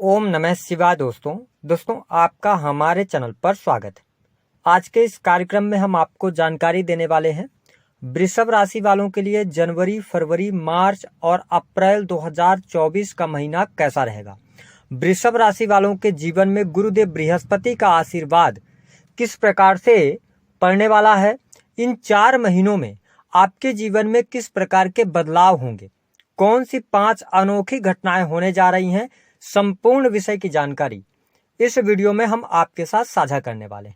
ओम नमः शिवाय। दोस्तों आपका हमारे चैनल पर स्वागत है। आज के इस कार्यक्रम में हम आपको जानकारी देने वाले हैं वृषभ राशि वालों के लिए जनवरी, फरवरी, मार्च और अप्रैल 2024 का महीना कैसा रहेगा। वृषभ राशि वालों के जीवन में गुरुदेव बृहस्पति का आशीर्वाद किस प्रकार से पड़ने वाला है। इन 4 महीनों में आपके जीवन में किस प्रकार के बदलाव होंगे, कौन सी 5 अनोखी घटनाएं होने जा रही हैं, संपूर्ण विषय की जानकारी इस वीडियो में हम आपके साथ साझा करने वाले हैं।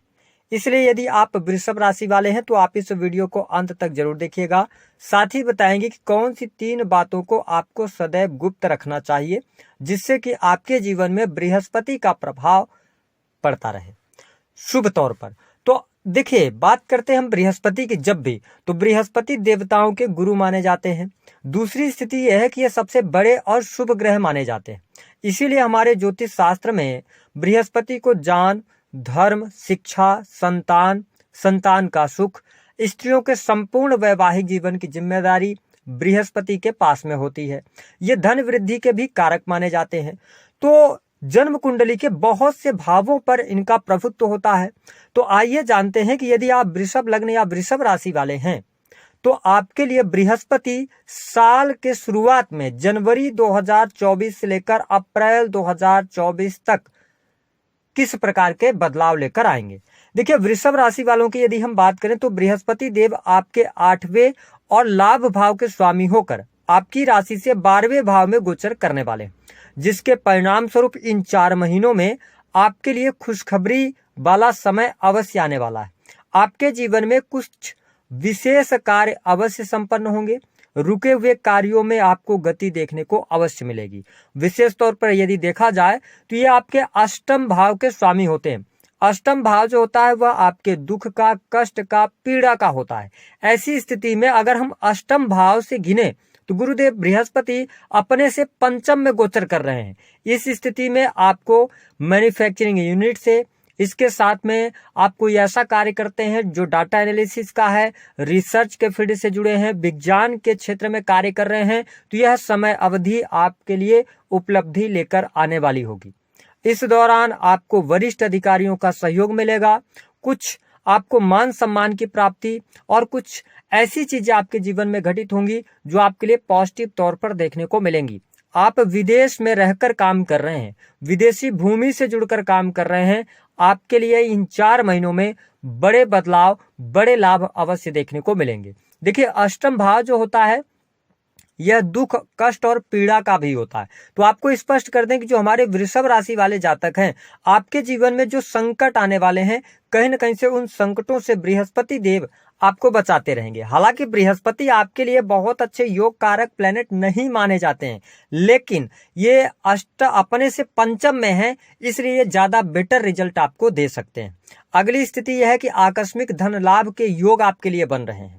इसलिए यदि आप वृषभ राशि वाले हैं तो आप इस वीडियो को अंत तक जरूर देखिएगा। साथ ही बताएंगे कि कौन सी 3 बातों को आपको सदैव गुप्त रखना चाहिए जिससे कि आपके जीवन में बृहस्पति का प्रभाव पड़ता रहे शुभ तौर पर। तो देखिए, बात करते हैं हम बृहस्पति की जब भी, तो बृहस्पति देवताओं के गुरु माने जाते हैं। दूसरी स्थिति यह है कि ये सबसे बड़े और शुभ ग्रह माने जाते हैं। इसीलिए हमारे ज्योतिष शास्त्र में बृहस्पति को ज्ञान, धर्म, शिक्षा, संतान का सुख, स्त्रियों के संपूर्ण वैवाहिक जीवन की जिम्मेदारी बृहस्पति के पास में होती है। ये धन वृद्धि के भी कारक माने जाते हैं। तो जन्म कुंडली के बहुत से भावों पर इनका प्रभुत्व होता है। तो आइए जानते हैं कि यदि आप वृषभ लग्न या वृषभ राशि वाले हैं तो आपके लिए बृहस्पति साल के शुरुआत में जनवरी 2024 से लेकर अप्रैल 2024 तक किस प्रकार के बदलाव लेकर आएंगे। देखिए, वृषभ राशि वालों की यदि हम बात करें तो बृहस्पति देव आपके 8वें और लाभ भाव के स्वामी होकर आपकी राशि से 12वें भाव में गोचर करने वाले, जिसके परिणाम स्वरूप इन 4 महीनों में आपके लिए खुशखबरी वाला समय अवश्य आने वाला है। आपके जीवन में कुछ विशेष कार्य अवश्य संपन्न होंगे। रुके हुए कार्यों में आपको गति देखने को अवश्य मिलेगी। विशेष तौर पर यदि देखा जाए तो ये आपके अष्टम भाव के स्वामी होते हैं। अष्टम भाव जो होता है वह आपके दुख का, कष्ट का, पीड़ा का होता है। ऐसी स्थिति में अगर हम अष्टम भाव से गिने तो गुरुदेव बृहस्पति अपने से पंचम में गोचर कर रहे हैं। इस स्थिति में आपको मैन्युफैक्चरिंग यूनिट से, इसके साथ में आप कोई ऐसा कार्य करते हैं जो डाटा एनालिसिस का है, रिसर्च के फील्ड से जुड़े हैं, विज्ञान के क्षेत्र में कार्य कर रहे हैं, तो यह समय अवधि आपके लिए उपलब्धि लेकर आने वाली होगी। इस दौरान आपको वरिष्ठ अधिकारियों का सहयोग मिलेगा, कुछ आपको मान सम्मान की प्राप्ति और कुछ ऐसी चीजें आपके जीवन में घटित होंगी जो आपके लिए पॉजिटिव तौर पर देखने को मिलेंगी। आप विदेश में रहकर काम कर रहे हैं, विदेशी भूमि से जुड़कर काम कर रहे हैं, आपके लिए इन 4 महीनों में बड़े बदलाव, बड़े लाभ अवश्य देखने को मिलेंगे। देखिए, अष्टम भाव जो होता है यह दुख, कष्ट और पीड़ा का भी होता है। तो आपको स्पष्ट कर दें कि जो हमारे वृषभ राशि वाले जातक हैं, आपके जीवन में जो संकट आने वाले हैं, कहीं न कहीं से उन संकटों से बृहस्पति देव आपको बचाते रहेंगे। हालांकि बृहस्पति आपके लिए बहुत अच्छे योग कारक प्लेनेट नहीं माने जाते हैं, लेकिन ये अपने से पंचम में है, इसलिए ये ज्यादा बेटर रिजल्ट आपको दे सकते हैं। अगली स्थिति यह है कि आकस्मिक धन लाभ के योग आपके लिए बन रहे हैं।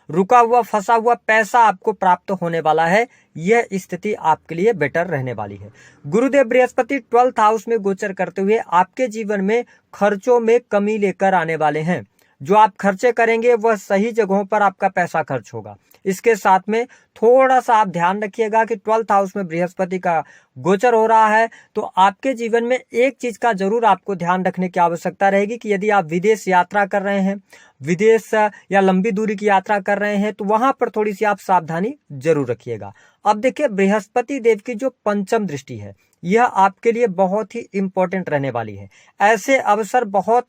रुका हुआ, फंसा हुआ पैसा आपको प्राप्त होने वाला है। यह स्थिति आपके लिए बेटर रहने वाली है। गुरुदेव बृहस्पति 12th हाउस में गोचर करते हुए आपके जीवन में खर्चों में कमी लेकर आने वाले हैं। जो आप खर्चे करेंगे वह सही जगहों पर आपका पैसा खर्च होगा। इसके साथ में थोड़ा सा आप ध्यान रखिएगा कि 12th हाउस में बृहस्पति का गोचर हो रहा है, तो आपके जीवन में एक चीज का जरूर आपको ध्यान रखने की आवश्यकता रहेगी कि यदि आप विदेश यात्रा कर रहे हैं, विदेश या लंबी दूरी की यात्रा कर रहे हैं, तो वहां पर थोड़ी सी आप सावधानी जरूर रखिएगा। अब देखिए, बृहस्पति देव की जो पंचम दृष्टि है यह आपके लिए बहुत ही इंपॉर्टेंट रहने वाली है। ऐसे अवसर बहुत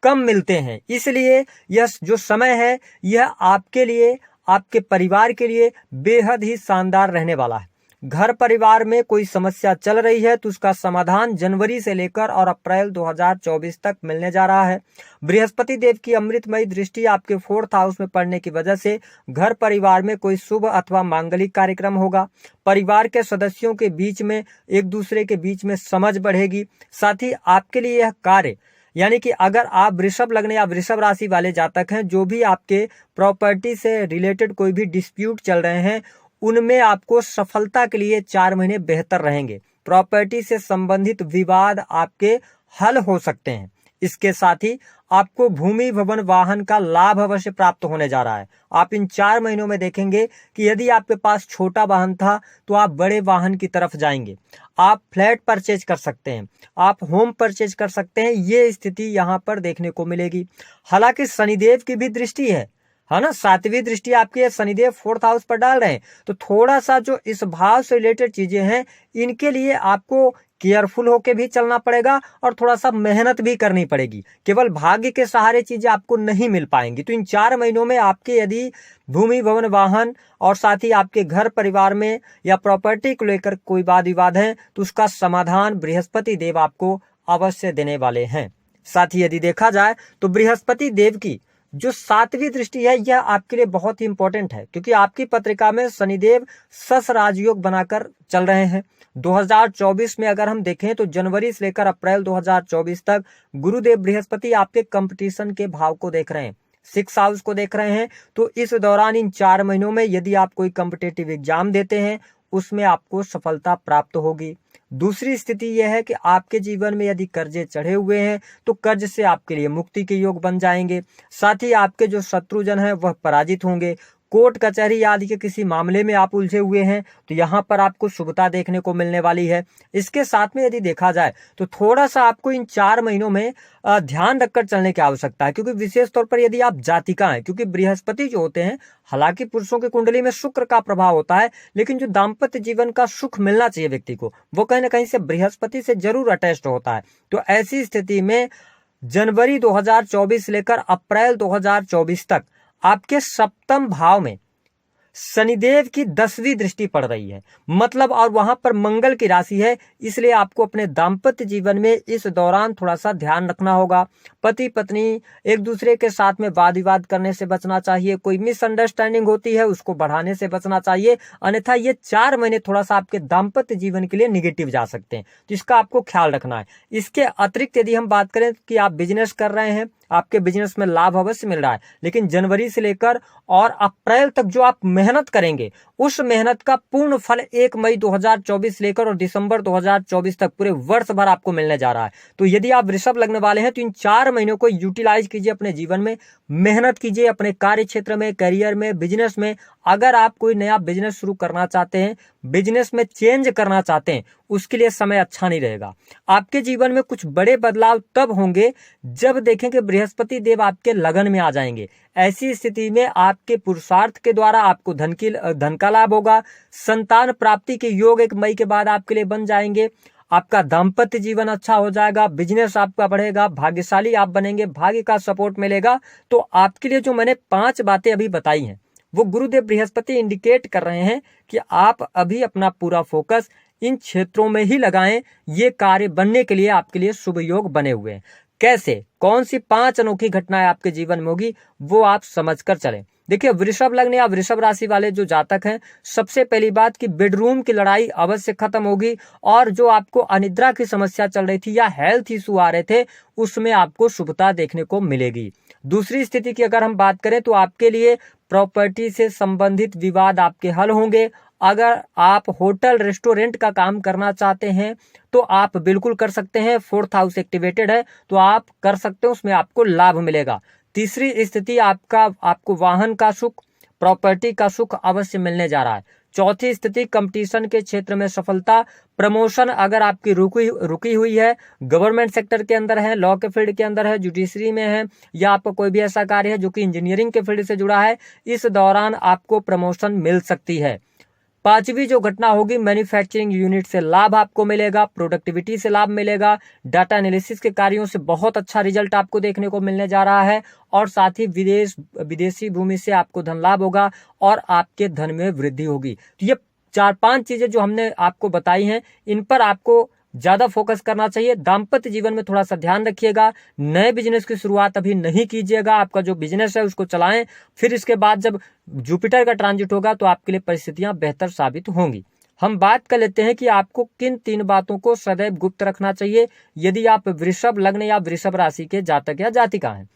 कम मिलते हैं, इसलिए यह जो समय है यह आपके लिए, आपके परिवार के लिए बेहद ही शानदार रहने वाला है। घर परिवार में कोई समस्या चल रही है तो उसका समाधान जनवरी से लेकर और अप्रैल 2024 तक मिलने जा रहा है। बृहस्पति देव की अमृतमयी दृष्टि आपके 4th हाउस में पड़ने की वजह से घर परिवार में कोई शुभ अथवा मांगलिक कार्यक्रम होगा। परिवार के सदस्यों के बीच में, एक दूसरे के बीच में समझ बढ़ेगी। साथ ही आपके लिए यह कार्य, यानी कि अगर आप वृषभ लग्न या वृषभ राशि वाले जातक हैं, जो भी आपके प्रॉपर्टी से रिलेटेड कोई भी डिस्प्यूट चल रहे हैं, उनमें आपको सफलता के लिए 4 महीने बेहतर रहेंगे। प्रॉपर्टी से संबंधित विवाद आपके हल हो सकते हैं। इसके साथ ही आपको भूमि भवन वाहन का लाभ अवश्य प्राप्त होने जा रहा है। आप इन 4 महीनों में देखेंगे कि यदि आपके पास छोटा वाहन था तो आप बड़े वाहन की तरफ जाएंगे। आप फ्लैट परचेज कर सकते हैं, आप होम परचेज कर सकते हैं, ये स्थिति यहाँ पर देखने को मिलेगी। हालांकि शनिदेव की भी दृष्टि है ना, 7वीं दृष्टि आपकी है, शनिदेव 4th हाउस पर डाल रहे हैं। तो थोड़ा सा जो इस भाव से रिलेटेड चीजें हैं इनके लिए आपको केयरफुल होके भी चलना पड़ेगा और थोड़ा सा मेहनत भी करनी पड़ेगी। केवल भाग्य के सहारे चीजें आपको नहीं मिल पाएंगी। तो इन 4 महीनों में आपके यदि भूमि भवन वाहन और साथ ही आपके घर परिवार में या प्रॉपर्टी को लेकर कोई वाद विवाद है तो उसका समाधान बृहस्पति देव आपको अवश्य देने वाले हैं। साथ ही यदि देखा जाए तो बृहस्पति देव की जो 7वीं दृष्टि है यह आपके लिए बहुत ही इंपॉर्टेंट है, क्योंकि आपकी पत्रिका में शनिदेव सस राजयोग बनाकर चल रहे हैं। 2024 में अगर हम देखें तो जनवरी से लेकर अप्रैल 2024 तक गुरुदेव बृहस्पति आपके कंपटीशन के भाव को देख रहे हैं, 6th हाउस को देख रहे हैं। तो इस दौरान इन 4 महीनों में यदि आप कोई कॉम्पिटिटिव एग्जाम देते हैं उसमें आपको सफलता प्राप्त होगी। दूसरी स्थिति यह है कि आपके जीवन में यदि कर्जे चढ़े हुए हैं तो कर्ज से आपके लिए मुक्ति के योग बन जाएंगे। साथ ही आपके जो शत्रुजन हैं वह पराजित होंगे। कोर्ट कचहरी आदि के किसी मामले में आप उलझे हुए हैं तो यहाँ पर आपको शुभता देखने को मिलने वाली है। इसके साथ में यदि देखा जाए तो थोड़ा सा आपको इन 4 महीनों में ध्यान रखकर चलने की आवश्यकता है, क्योंकि विशेष तौर पर यदि आप जातिका हैं, क्योंकि बृहस्पति जो होते हैं, हालांकि पुरुषों की कुंडली में शुक्र का प्रभाव होता है, लेकिन जो दाम्पत्य जीवन का सुख मिलना चाहिए व्यक्ति को वो कहीं ना कहीं से बृहस्पति से जरूर अटैच्ड होता है। तो ऐसी स्थिति में जनवरी 2024 लेकर अप्रैल 2024 तक आपके 7th भाव में शनिदेव की 10वीं दृष्टि पड़ रही है, मतलब और वहां पर मंगल की राशि है, इसलिए आपको अपने दाम्पत्य जीवन में इस दौरान थोड़ा सा ध्यान रखना होगा। पति पत्नी एक दूसरे के साथ में वाद विवाद करने से बचना चाहिए, कोई मिसअंडरस्टैंडिंग होती है उसको बढ़ाने से बचना चाहिए, अन्यथा ये 4 महीने थोड़ा सा आपके दाम्पत्य जीवन के लिए निगेटिव जा सकते हैं, तो इसका आपको ख्याल रखना है। इसके अतिरिक्त यदि हम बात करें कि आप बिजनेस कर रहे हैं, आपके बिजनेस में लाभ अवश्य मिल रहा है, लेकिन जनवरी से लेकर और अप्रैल तक जो आप मेहनत करेंगे उस मेहनत का पूर्ण फल 1 मई 2024 लेकर और दिसंबर 2024 तक पूरे वर्ष भर आपको मिलने जा रहा है। तो यदि आप वृषभ लगने वाले हैं तो इन 4 महीनों को यूटिलाइज कीजिए अपने जीवन में, मेहनत कीजिए अपने कार्य क्षेत्र में, करियर में, बिजनेस में। अगर आप कोई नया बिजनेस शुरू करना चाहते हैं, बिजनेस में चेंज करना चाहते हैं, उसके लिए समय अच्छा नहीं रहेगा। आपके जीवन में कुछ बड़े बदलाव तब होंगे जब देखें कि बृहस्पति देव आपके लगन में आ जाएंगे। ऐसी स्थिति में आपके पुरुषार्थ के द्वारा आपको धन का लाभ होगा। संतान प्राप्ति के योग 1 मई के बाद आपके लिए बन जाएंगे। आपका दाम्पत्य जीवन अच्छा हो जाएगा, बिजनेस आपका बढ़ेगा, भाग्यशाली आप बनेंगे, भाग्य का सपोर्ट मिलेगा। तो आपके लिए जो मैंने 5 बातें अभी बताई हैं वो गुरुदेव बृहस्पति इंडिकेट कर रहे हैं कि आप अभी अपना पूरा फोकस इन क्षेत्रों में ही लगाएं। ये कार्य बनने के लिए आपके लिए शुभ योग बने हुए हैं। कैसे, कौन सी 5 अनोखी घटनाएं आपके जीवन में होगी वो आप समझकर चलें। देखिए, वृषभ लग्न या वृषभ राशि वाले जो जातक हैं, सबसे पहली बात कि बेडरूम की लड़ाई अवश्य खत्म होगी और जो आपको अनिद्रा की समस्या चल रही थी या हेल्थ इशू आ रहे थे उसमें आपको शुभता देखने को मिलेगी। दूसरी स्थिति की अगर हम बात करें तो आपके लिए प्रॉपर्टी से संबंधित विवाद आपके हल होंगे। अगर आप होटल रेस्टोरेंट का काम करना चाहते हैं तो आप बिल्कुल कर सकते हैं, 4th हाउस एक्टिवेटेड है तो आप कर सकते हैं, उसमें आपको लाभ मिलेगा। तीसरी स्थिति आपको वाहन का सुख, प्रॉपर्टी का सुख अवश्य मिलने जा रहा है। चौथी स्थिति कंपटीशन के क्षेत्र में सफलता, प्रमोशन अगर आपकी रुकी हुई है, गवर्नमेंट सेक्टर के अंदर है, लॉ के फील्ड के अंदर है, जुडिशरी में है या आपका कोई भी ऐसा कार्य है जो कि इंजीनियरिंग के फील्ड से जुड़ा है, इस दौरान आपको प्रमोशन मिल सकती है। 5वीं जो घटना होगी, मैन्युफैक्चरिंग यूनिट से लाभ आपको मिलेगा, प्रोडक्टिविटी से लाभ मिलेगा, डाटा एनालिसिस के कार्यों से बहुत अच्छा रिजल्ट आपको देखने को मिलने जा रहा है और साथ ही विदेशी भूमि से आपको धन लाभ होगा और आपके धन में वृद्धि होगी। तो ये 4-5 चीजें जो हमने आपको बताई हैं इन पर आपको ज्यादा फोकस करना चाहिए। दाम्पत्य जीवन में थोड़ा सा ध्यान रखिएगा। नए बिजनेस की शुरुआत अभी नहीं कीजिएगा, आपका जो बिजनेस है उसको चलाएं, फिर इसके बाद जब जुपिटर का ट्रांजिट होगा तो आपके लिए परिस्थितियां बेहतर साबित होंगी। हम बात कर लेते हैं कि आपको किन 3 बातों को सदैव गुप्त रखना चाहिए यदि आप वृषभ लग्न या वृषभ राशि के जातक या जातिका हैं।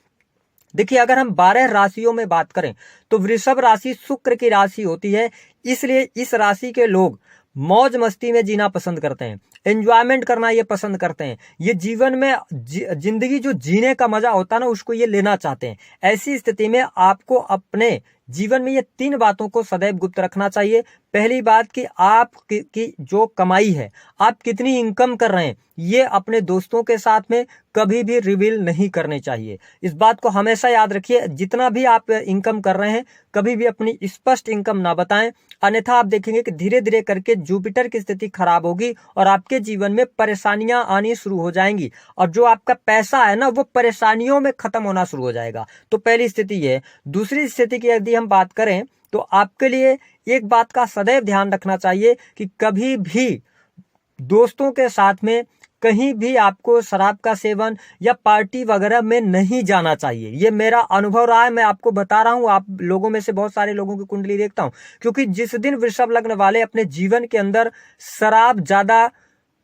देखिए, अगर हम 12 राशियों में बात करें तो वृषभ राशि शुक्र की राशि होती है, इसलिए इस राशि के लोग मौज मस्ती में जीना पसंद करते हैं, एंजॉयमेंट करना ये पसंद करते हैं, ये जीवन में जिंदगी जो जीने का मजा होता है ना उसको ये लेना चाहते हैं। ऐसी स्थिति में आपको अपने जीवन में ये 3 बातों को सदैव गुप्त रखना चाहिए। पहली बात कि आप की जो कमाई है, आप कितनी इनकम कर रहे हैं, ये अपने दोस्तों के साथ में कभी भी रिवील नहीं करने चाहिए। इस बात को हमेशा याद रखिए, जितना भी आप इनकम कर रहे हैं कभी भी अपनी स्पष्ट इनकम ना बताएं, अन्यथा आप देखेंगे कि धीरे धीरे करके जुपिटर की स्थिति खराब होगी और आपके जीवन में परेशानियां आनी शुरू हो जाएंगी और जो आपका पैसा है ना वो परेशानियों में खत्म होना शुरू हो जाएगा। तो पहली स्थिति ये। दूसरी स्थिति की यदि हम बात करें तो आपके लिए एक बात का सदैव ध्यान रखना चाहिए कि कभी भी दोस्तों के साथ में कहीं भी आपको शराब का सेवन या पार्टी वगैरह में नहीं जाना चाहिए। ये मेरा अनुभव रहा है, मैं आपको बता रहा हूं। आप लोगों में से बहुत सारे लोगों की कुंडली देखता हूं, क्योंकि जिस दिन वृषभ लग्न वाले अपने जीवन के अंदर शराब ज्यादा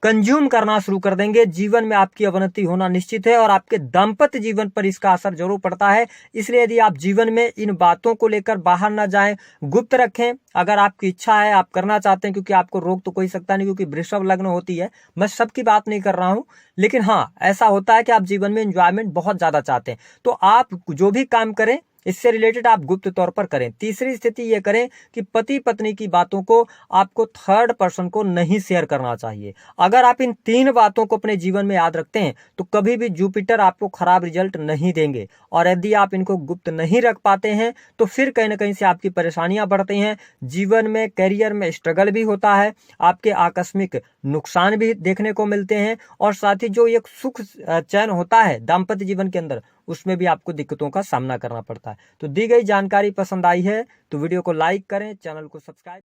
कंज्यूम करना शुरू कर देंगे, जीवन में आपकी अवनति होना निश्चित है और आपके दाम्पत्य जीवन पर इसका असर जरूर पड़ता है। इसलिए यदि आप जीवन में इन बातों को लेकर बाहर ना जाएं, गुप्त रखें। अगर आपकी इच्छा है, आप करना चाहते हैं, क्योंकि आपको रोक तो कोई सकता नहीं, क्योंकि वृषभ लग्न होती है। मैं सबकी बात नहीं कर रहा हूं, लेकिन हाँ ऐसा होता है कि आप जीवन में एंजॉयमेंट बहुत ज्यादा चाहते हैं, तो आप जो भी काम करें इससे रिलेटेड आप गुप्त तौर पर करें। तीसरी स्थिति ये करें कि पति पत्नी की बातों को आपको थर्ड पर्सन को नहीं शेयर करना चाहिए। अगर आप इन 3 बातों को अपने जीवन में याद रखते हैं तो कभी भी जुपिटर आपको खराब रिजल्ट नहीं देंगे। और यदि आप इनको गुप्त नहीं रख पाते हैं तो फिर कहीं ना कहीं से आपकी परेशानियां बढ़ती हैं, जीवन में कैरियर में स्ट्रगल भी होता है, आपके आकस्मिक नुकसान भी देखने को मिलते हैं और साथ ही जो एक सुख चैन होता है दाम्पत्य जीवन के अंदर उसमें भी आपको दिक्कतों का सामना करना पड़ता है। तो दी गई जानकारी पसंद आई है तो वीडियो को लाइक करें, चैनल को सब्सक्राइब